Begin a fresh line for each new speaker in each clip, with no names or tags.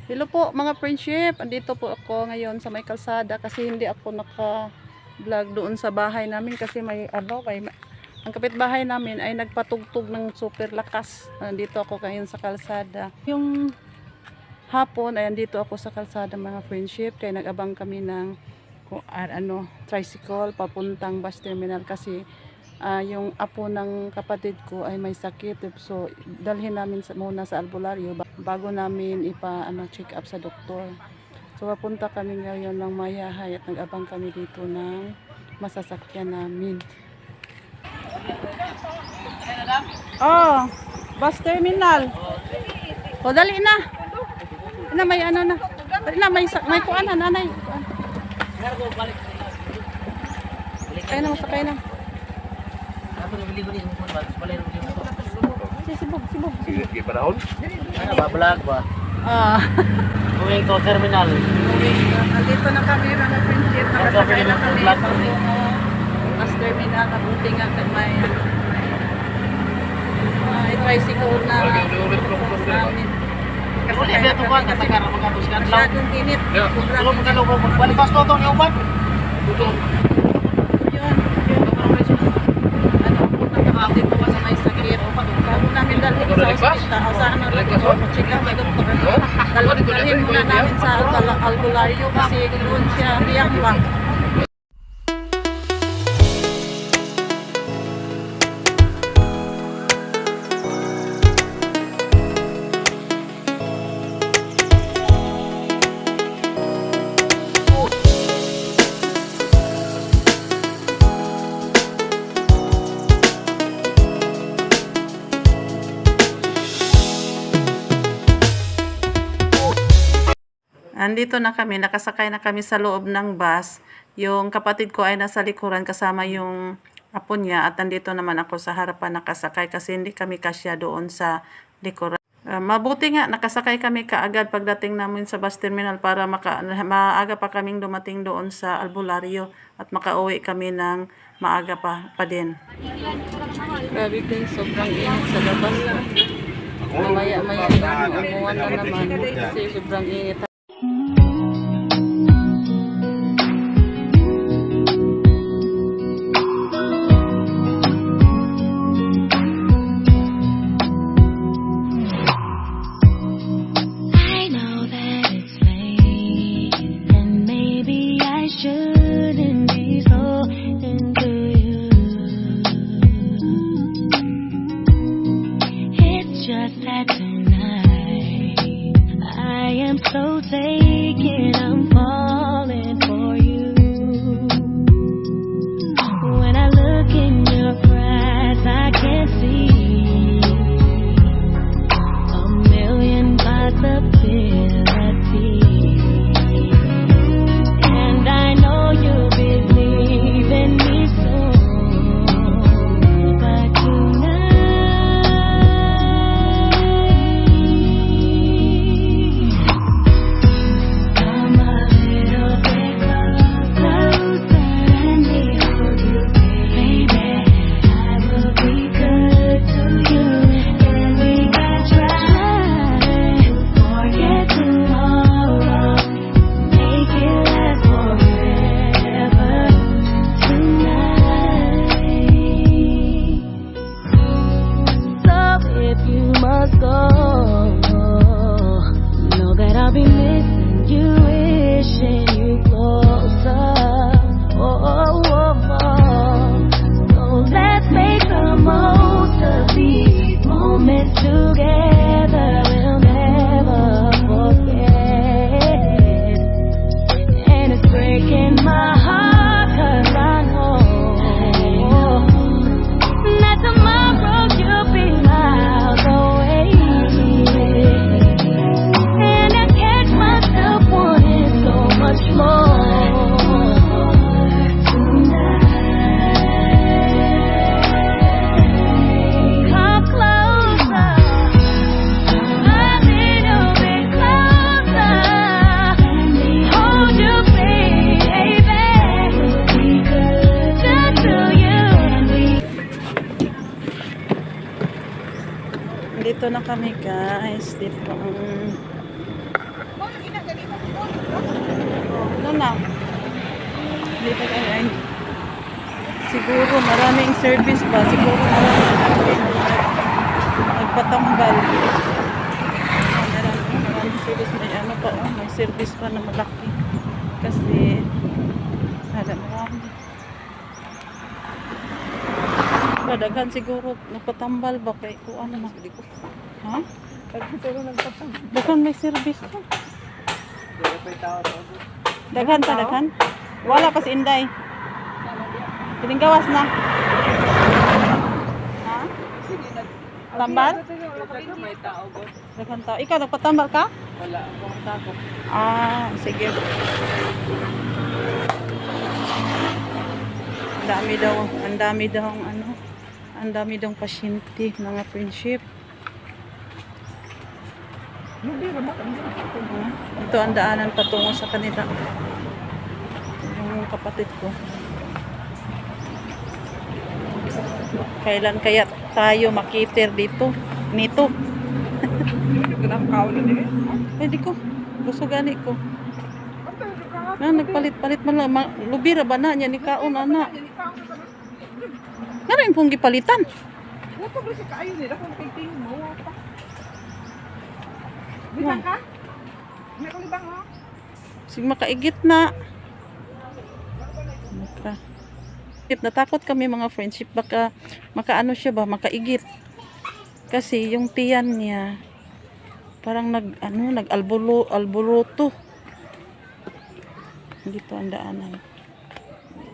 Hello po mga friendship, andito po ako ngayon sa may kalsada kasi hindi ako naka-vlog doon sa bahay namin kasi ang kapitbahay namin ay nagpatugtog ng super lakas. Andito ako ngayon sa kalsada. Yung hapon ay andito ako sa kalsada mga friendship kaya nag-abang kami ng tricycle papuntang bus terminal kasi yung apo ng kapatid ko ay may sakit, so dalhin namin muna sa albularyo bago namin check up sa doktor. So papunta kami ngayon ng Mayahay at nag-abang kami dito ng masasakyan namin. Bus terminal. Dali na. May na. Dali na, may kuan na nanay. Sakay na. Sibog.
Sige, panahon?
Babalag ba? Going to terminal.
Nandito na kami mga friendship. Nakasakay na kami sa bus terminal. Nabuti nga may tricycle na namin.
Kasi ito ko ang tagar magkabuskan lang.
Masyadong init.
Tulong magkalo ko. Balipas to itong iuman.
Yun. Nakakapit po sa may sakit. Bago namin dalhin sa hospital. Saan na doktor? Check up may doktor. Dalhin muna namin sa albularyo kasi doon siya hiyang ba. Andito na kami, nakasakay na kami sa loob ng bus. Yung kapatid ko ay nasa likuran kasama yung apo niya at andito naman ako sa harapan nakasakay kasi hindi kami kasya doon sa likuran. Mabuti nga, nakasakay kami kaagad pagdating namin sa bus terminal para maaga pa kaming dumating doon sa albularyo at makauwi kami ng maaga pa din. Grabe guys, sobrang init sa labas. Maya-maya lang, umuwan na naman kasi sobrang init.
So taken, I'm falling for you. When I look in your eyes, I can see a million possibilities. And I know you'll believe in me soon. But tonight
Dito na kami guys. Dito na. Dito ay siguro maraming service ba? Siguro maraming nagpatambal. Maraming service. May ano pa, oh, may service pa na malaki. Kasi, marami. Daghan siguro nagpatambal ba kay ko ano na ko. Ha? Daghan may service to. Daghan pa daghan. Wala pa si Inday. Piling gawas na. Ha? Tambal? Daghan tao. Ikaw nagpatambal ka?
Wala akong takot.
Ah, sige. Ang dami daw ano. Ang dami daw pasyente, mga friendship. Ito ang daanan patungo sa kanila. Yung kapatid ko. Kailan kaya tayo makiter dito? Nito. Pwede ko. Gusto gani ko. Na, nagpalit-palit man lang. Lubira ba na? Yan ni kaon, anak. Ano yung pong gipalitan?
Wala ba si kaayo nila kung kaiting mo pa. Libang ka? May kong libang ha?
Sige makaigit na. Natakot kami mga friendship baka makaano siya ba makaigit. Kasi yung tiyan niya parang nag-alboroto. Dito ang daanan.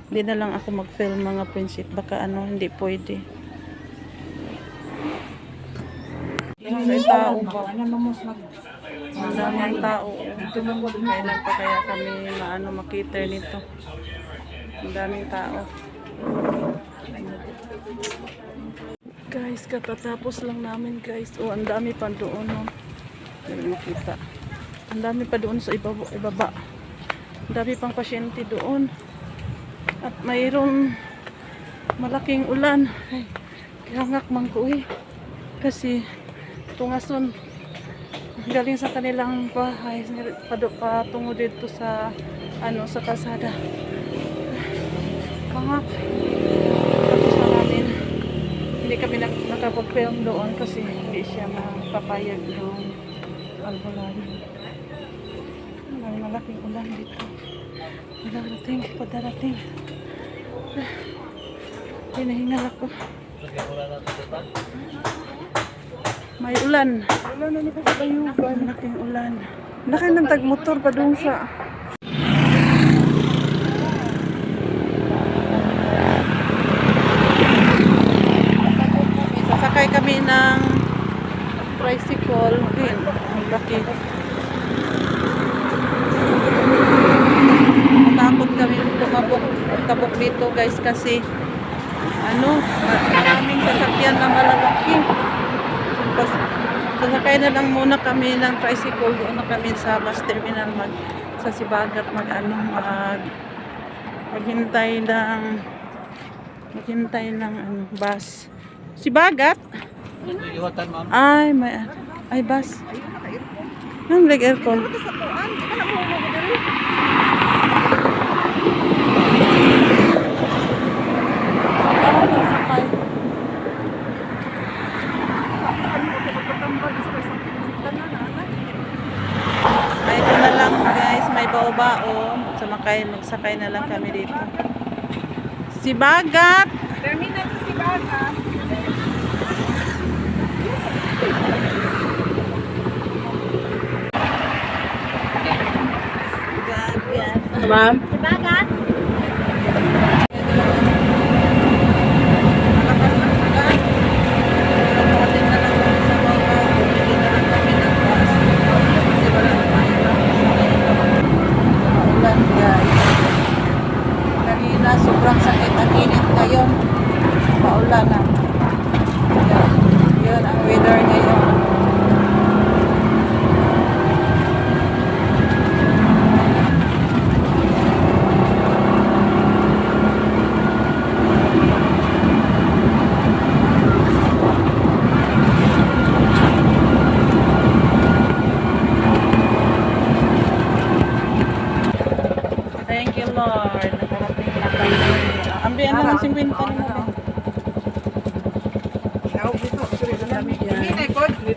Hindi na lang ako mag-film mga friendship. Baka hindi pwede. May tao ba? Ang daming tao. Kailan pa kaya kami makita nito? Ang daming tao. Guys, katatapos lang namin guys. Ang dami pa doon. Hindi makita. Ang dami pa doon sa ibaba. Ang dami pang pasyente doon. At mayroong malaking ulan. Ay, kangak man ko kasi tungason galing sa kanilang bahay patungo dito sa sa kalsada. Kangak. Tapos na namin. Hindi kami nakapag-film doon kasi hindi siya mapapayag ng albulan. May malaking ulan dito. Padarating. Hinahingal ako. May ulan.
Wala na nito sa bayugan.
Malaking ulan.
Nakanantag motor pa doon sa...
Sasakay kami ng tricycle. Din, ang laki. Takot kami tabok dito guys kasi maraming sasakyan na malalaki. Sasakay na lang muna kami ng tricycle. Doon na kami sa bus terminal sa Sibagat maghintay ng bus. Sibagat?
Iwatan, ma'am.
Ay bus. Ang aircon. Ay, ito na lang guys, may bao-bao. Magsakay na lang kami dito. Sibagat!
Terminal sa Sibagat.
Ma'am?
Sibagat?
Sobrang sakit ang init ngayon. Paulan na. Yun ang weather ngayon.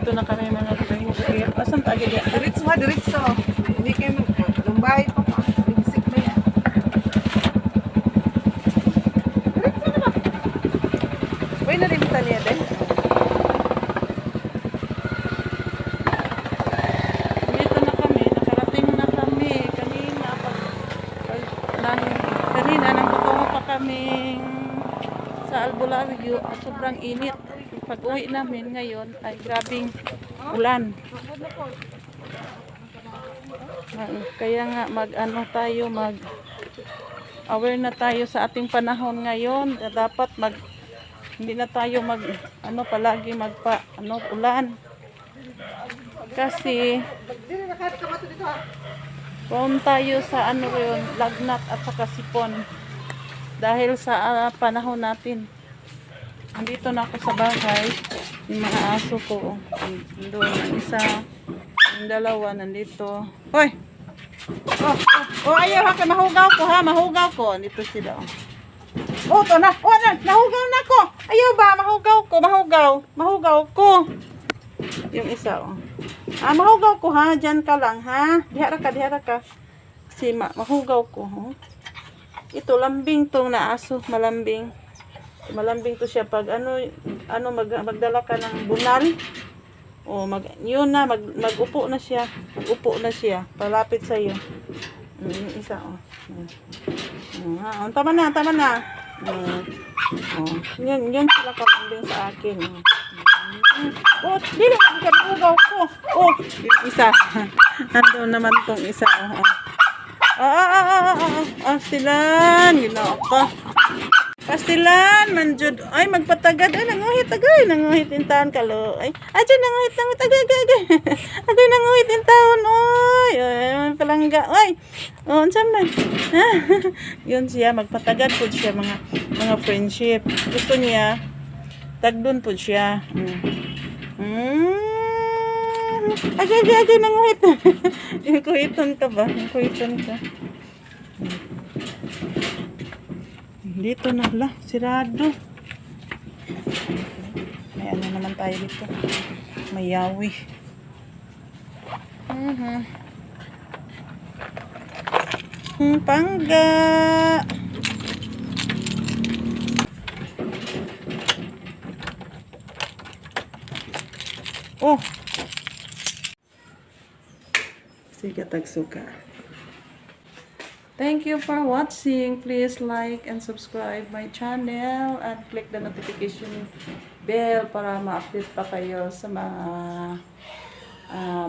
Dito na kami mga friendship. Asan tayo dyan?
Diretso ha, diretso. Hindi kayo lumbay pa pa. Bigsik na yan. Diretso na ba? Uy, nalimita niya din.
Dito na kami. Nakarating na kami. Kanina nang patungo pa kaming sa Albularyo at sobrang init. Pag uwi namin ngayon ay grabing ulan. Kaya nga aware na tayo sa ating panahon ngayon. Dapat hindi na tayo palagi ulan. Kasi prone tayo sa lagnat at saka sipon. Dahil sa panahon natin. Andito na ako sa bahay. Yung mga aso ko. Doon ang isa. Yung dalawa nandito. Hoy! Ayaw ha. Mahugaw ko ha. Mahugaw ko. Dito sila. To na. Nahugaw na ko. Ayaw ba? Mahugaw ko. Mahugaw ko. Yung isa mahugaw ko ha. Diyan ka lang ha. Dihara ka. Kasi mahugaw ko. Ito lambing tong na aso. Malambing to siya pag magdala ka ng bunal magupo na siya palapit sa iyo. Yung isa tama na yun sila kalambing sa akin. Dili ka ugaw ko. Yung isa nandoon naman tong isa. Pastilan ginawa ko. Pastilan, manjud. Ay, magpatagad. Ay, nanguhit yung taon kalo. Ay, nanguhit. Agay, nanguhit yung taon. Ay, palangga. Ay, saan man? Yun siya, magpatagad po siya, mga friendship. Gusto niya, tagdun po siya. Agay, nanguhit. Kuhiton ka ba? Kuhiton ka. Dito na sirado. May naman tayo dito. May yawi. Pangga. Sige, tagsuka. Thank you for watching. Please like and subscribe my channel and click the notification bell para ma-update pa kayo sa mga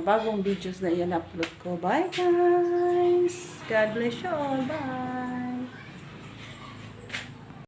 bagong videos na i-upload ko. Bye guys! God bless you all. Bye!